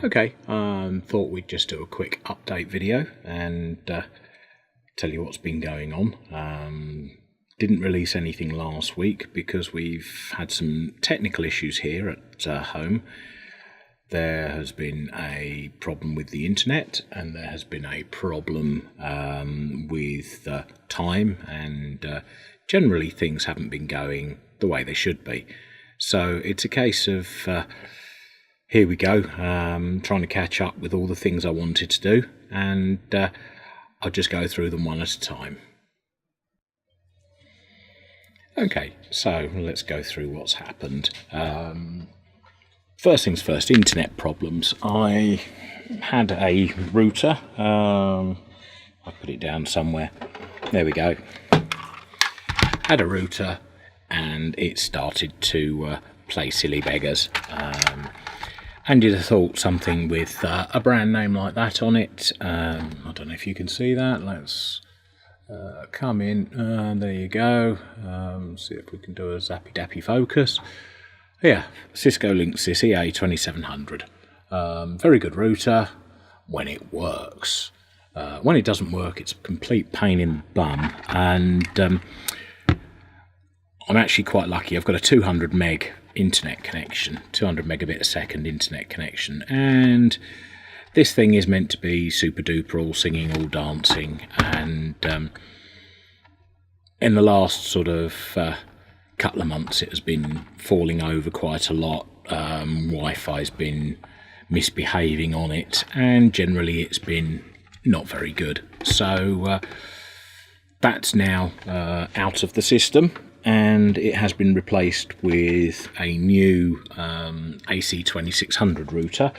Okay, thought we'd just do a quick update video and tell you what's been going on. Didn't release anything last week because we've had some technical issues here at home. There has been a problem with the internet, and there has been a problem with time, and generally things haven't been going the way they should be. So it's a case of here we go, trying to catch up with all the things I wanted to do, and I'll just go through them one at a time. Okay, so let's go through what's happened. First things first, internet problems. I had a router, I put it down somewhere, there we go. Had a router and it started to play silly beggars. And you'd have thought something with a brand name like that on it. I don't know if you can see that. Let's come in. There you go. See if we can do a zappy dappy focus. Yeah, Cisco Linksys EA2700. Very good router when it works. When it doesn't work, it's a complete pain in the bum. And I'm actually quite lucky. I've got a 200 meg internet connection, 200 megabit a second internet connection, and this thing is meant to be super duper, all singing, all dancing, and in the last sort of couple of months it has been falling over quite a lot. Wi-Fi's been misbehaving on it, and generally it's been not very good. So that's now out of the system, and it has been replaced with a new AC2600 router,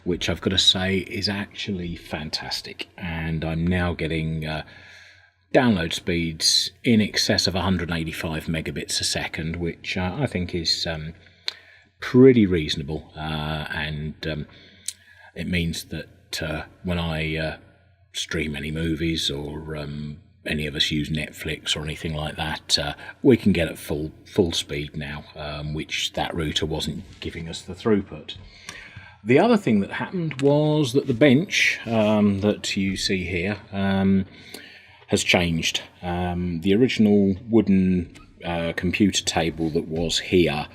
which I've got to say is actually fantastic. And I'm now getting download speeds in excess of 185 megabits a second, which I think is pretty reasonable. And it means that when I stream any movies, or any of us use Netflix or anything like that, we can get at full speed now, which that router wasn't giving us the throughput. The other thing that happened was that the bench that you see here has changed. The original wooden computer table that was here,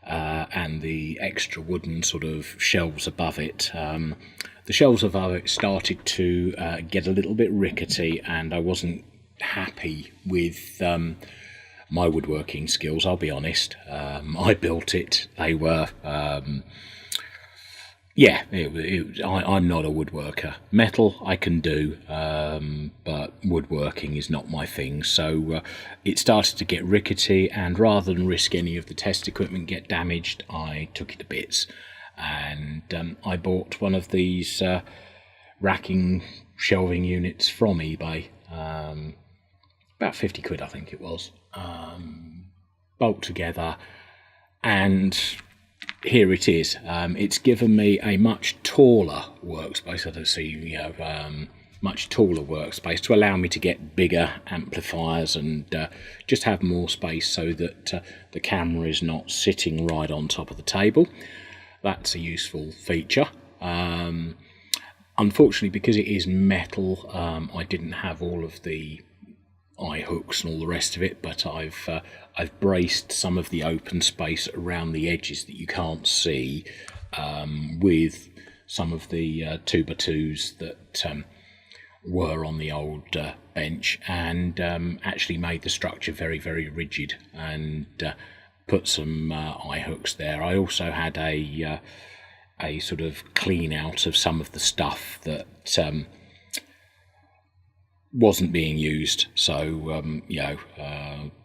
and the extra wooden sort of shelves above it, the shelves above it started to get a little bit rickety, and I wasn't happy with my woodworking skills, I'll be honest. I built it. They were I'm not a woodworker. Metal I can do, but woodworking is not my thing. So it started to get rickety, and rather than risk any of the test equipment get damaged, I took it to bits. And I bought one of these racking shelving units from eBay, about 50 quid I think it was, bolt together, and here it is. It's given me a much taller workspace. I don't see, much taller workspace to allow me to get bigger amplifiers and just have more space so that the camera is not sitting right on top of the table. That's a useful feature. Unfortunately, because it is metal, I didn't have all of the eye hooks and all the rest of it, but I've braced some of the open space around the edges that you can't see with some of the 2x2s that were on the old bench, and actually made the structure very, very rigid, and put some eye hooks there. I also had a sort of clean out of some of the stuff that wasn't being used, so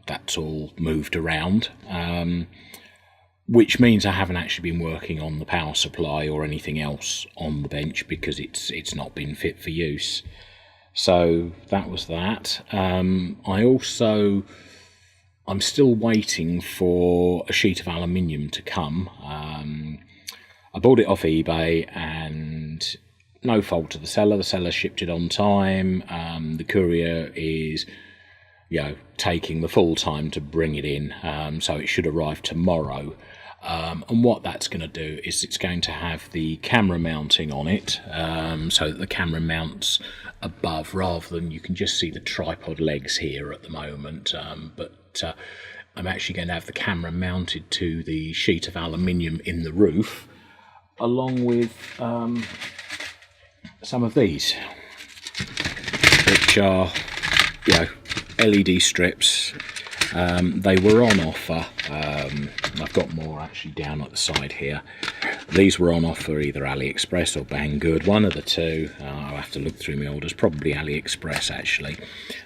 that's all moved around, which means I haven't actually been working on the power supply or anything else on the bench because it's not been fit for use. So that was that. I'm still waiting for a sheet of aluminium to come. I bought it off eBay, and no fault to the seller. The seller shipped it on time. The courier is, taking the full time to bring it in, so it should arrive tomorrow. And what that's going to do is it's going to have the camera mounting on it, so that the camera mounts above rather than you can just see the tripod legs here at the moment. But I'm actually going to have the camera mounted to the sheet of aluminium in the roof, along with some of these, which are, you know, LED strips. They were on offer. I've got more actually down at the side here. These were on offer either AliExpress or Banggood, one of the two. I'll have to look through my orders, probably AliExpress actually.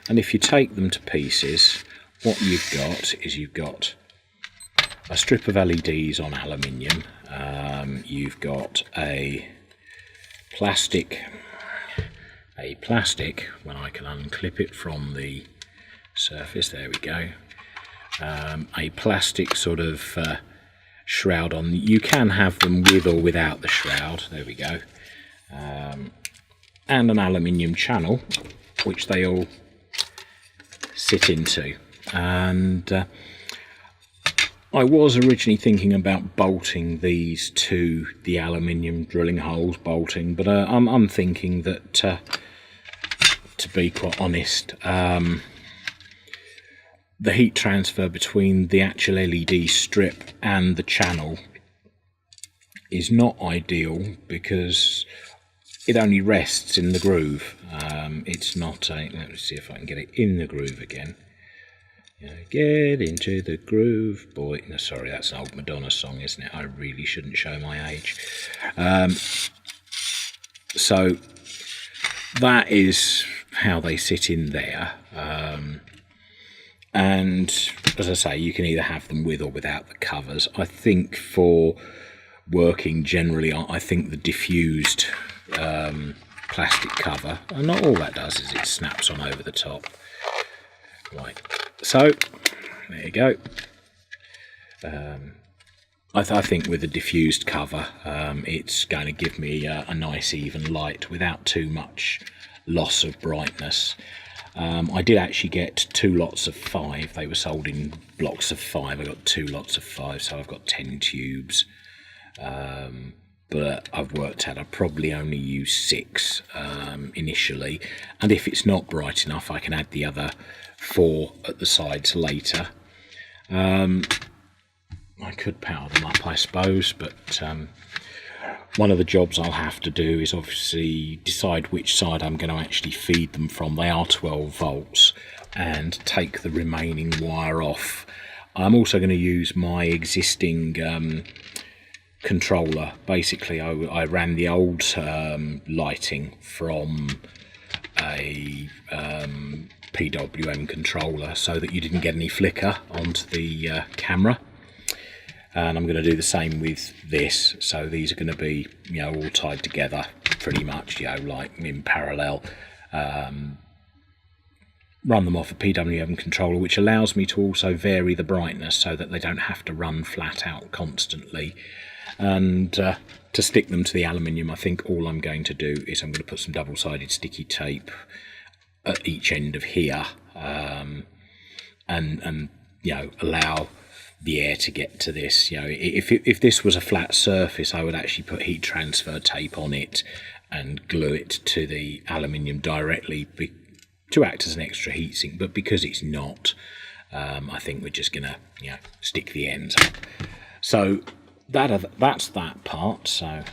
And if you take them to pieces, what you've got is you've got a strip of LEDs on aluminium. You've got a plastic, when I can unclip it from the surface, there we go. A plastic sort of shroud on. You can have them with or without the shroud, there we go. And an aluminium channel, which they all sit into. And I was originally thinking about bolting these to the aluminium drilling holes, but I'm thinking that, to be quite honest, the heat transfer between the actual LED strip and the channel is not ideal because it only rests in the groove. It's not a, let me see if I can get it in the groove again. Get into the groove, boy. No, sorry, that's an old Madonna song, isn't it? I really shouldn't show my age. So that is how they sit in there. And as I say, you can either have them with or without the covers. I think for working generally, I think the diffused plastic cover, and not all that does is it snaps on over the top. Right, so there you go. I think with the diffused cover, it's going to give me a nice even light without too much loss of brightness. I did actually get 2 lots of 5. They were sold in blocks of 5. I got 2 lots of 5, so I've got 10 tubes. But I've worked out I probably only use 6 initially, and if it's not bright enough, I can add the other 4 at the sides later. I could power them up, I suppose, but one of the jobs I'll have to do is obviously decide which side I'm going to actually feed them from. They are 12 volts, and take the remaining wire off. I'm also going to use my existing controller. Basically, I ran the old lighting from a PWM controller so that you didn't get any flicker onto the camera. And I'm going to do the same with this. So these are going to be, you know, all tied together pretty much, you know, like in parallel. Run them off a PWM controller, which allows me to also vary the brightness so that they don't have to run flat out constantly. And to stick them to the aluminium, I think all I'm going to do is I'm going to put some double-sided sticky tape at each end of here, and you know, allow the air to get to this. You know, if this was a flat surface, I would actually put heat transfer tape on it and glue it to the aluminium directly to act as an extra heatsink. But because it's not, I think we're just gonna, you know, stick the ends up. So that's that part. So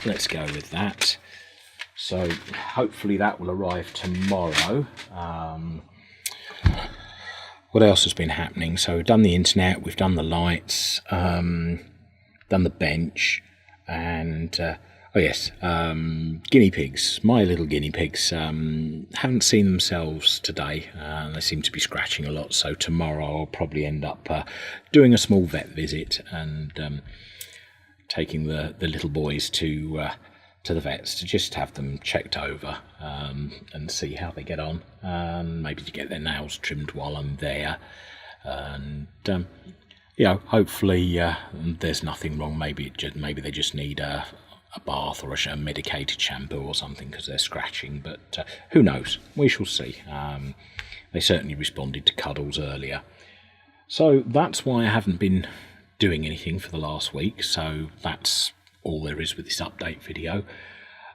let's go with that. So hopefully that will arrive tomorrow. What else has been happening? So we've done the internet, we've done the lights, done the bench, and oh yes, guinea pigs. My little guinea pigs haven't seen themselves today. They seem to be scratching a lot. So tomorrow I'll probably end up doing a small vet visit and taking the little boys to the vets to just have them checked over and see how they get on, maybe to get their nails trimmed while I'm there, and you know, hopefully there's nothing wrong. Maybe they just need a bath or a medicated shampoo or something because they're scratching, but who knows, we shall see. They certainly responded to cuddles earlier, so that's why I haven't been doing anything for the last week, so that's all there is with this update video.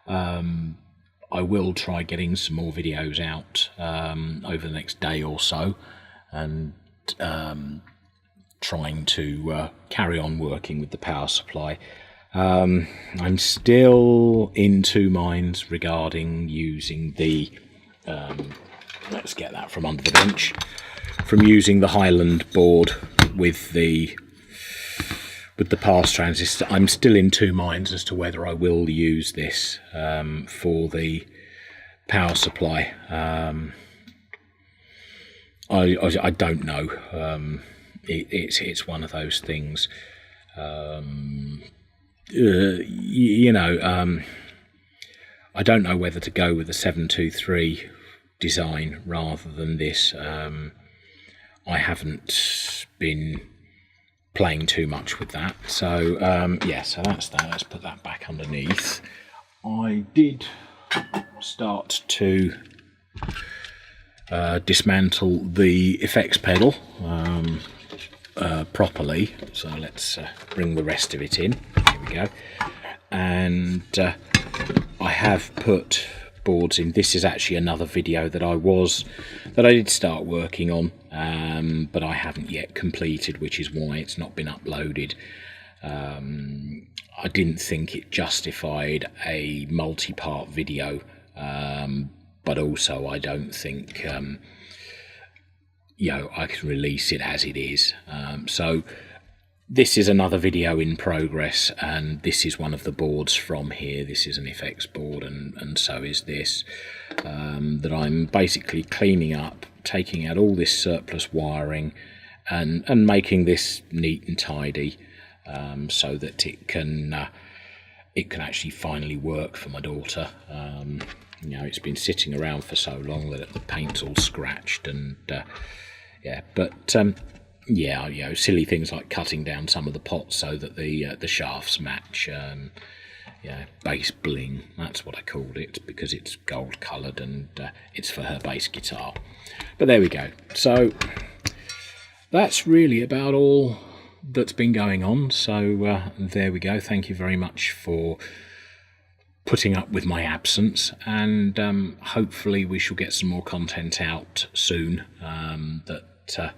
I will try getting some more videos out over the next day or so, and trying to carry on working with the power supply. I'm still in two minds regarding using the let's get that from under the bench, from using the Highland board with the pass transistor. I'm still in two minds as to whether I will use this for the power supply. I don't know. It's one of those things. I don't know whether to go with the 723 design rather than this. I haven't been playing too much with that, so so that's that. Let's put that back underneath. I did start to dismantle the effects pedal properly, so let's bring the rest of it in. Here we go. And I have put boards in. This is actually another video that I did start working on, but I haven't yet completed, which is why it's not been uploaded. I didn't think it justified a multi-part video, but also I don't think I can release it as it is. So this is another video in progress, and this is one of the boards from here. This is an effects board, and so is this, that I'm basically cleaning up, taking out all this surplus wiring and making this neat and tidy, so that it can actually finally work for my daughter. It's been sitting around for so long that the paint's all scratched, and silly things like cutting down some of the pots so that the shafts match. Bass bling, that's what I called it, because it's gold coloured, and it's for her bass guitar. But there we go. So that's really about all that's been going on. So there we go. Thank you very much for putting up with my absence, and hopefully we shall get some more content out soon that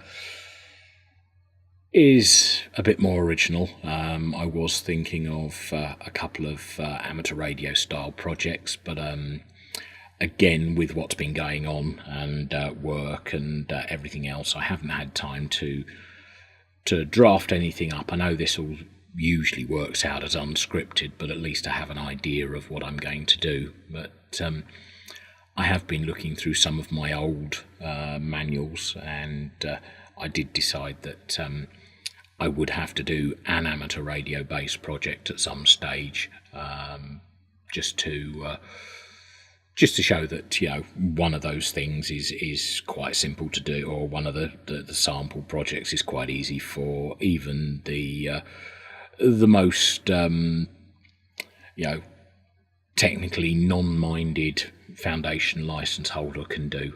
is a bit more original. I was thinking of a couple of amateur radio style projects, but again, with what's been going on and work and everything else, I haven't had time to draft anything up. I know this all usually works out as unscripted, but at least I have an idea of what I'm going to do. But I have been looking through some of my old manuals, and I did decide that I would have to do an amateur radio based project at some stage, just to show that one of those things is quite simple to do, or one of the sample projects is quite easy for even the most technically non-minded foundation license holder can do.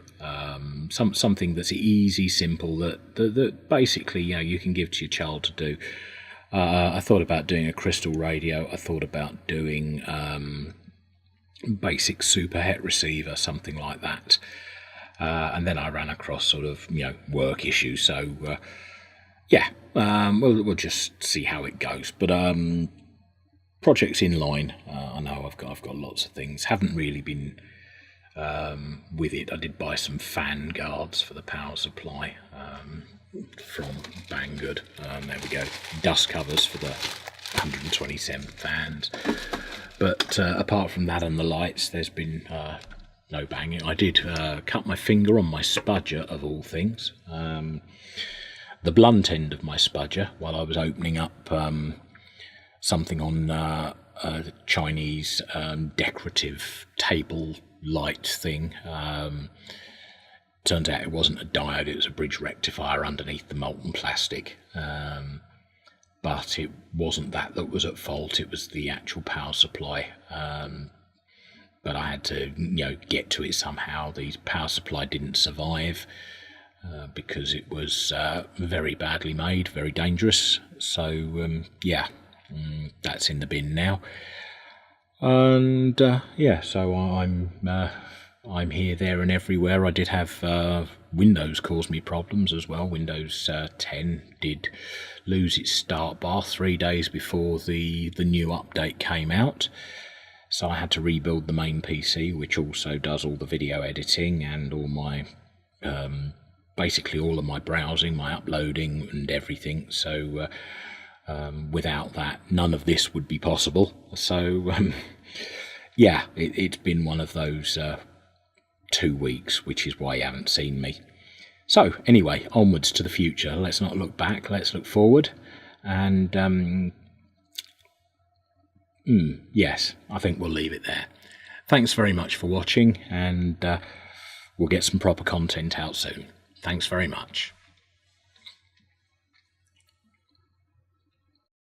Something that's easy, simple, that basically you can give to your child to do. I thought about doing a crystal radio. I thought about doing basic super het receiver, something like that. And then I ran across sort of work issues. So we'll just see how it goes. But projects in line. I know I've got lots of things. Haven't really been with it. I did buy some fan guards for the power supply from Banggood. There we go. Dust covers for the 127 fans. But apart from that and the lights, there's been no banging. I did cut my finger on my spudger, of all things. The blunt end of my spudger, while I was opening up something on the Chinese decorative table light thing. Turns out it wasn't a diode, it was a bridge rectifier underneath the molten plastic. But it wasn't that was at fault, it was the actual power supply. But I had to get to it somehow. The power supply didn't survive. because it was very badly made, very dangerous. So yeah, that's in the bin now. And yeah, so I'm here, there, and everywhere. I did have Windows cause me problems as well. Windows 10 did lose its start bar 3 days before the new update came out. So I had to rebuild the main PC, which also does all the video editing and all my basically all of my browsing, my uploading and everything. So without that, none of this would be possible. So yeah, it's been one of those 2 weeks, which is why you haven't seen me. So anyway, onwards to the future. Let's not look back, let's look forward. And yes, I think we'll leave it there. Thanks very much for watching, and we'll get some proper content out soon. Thanks very much.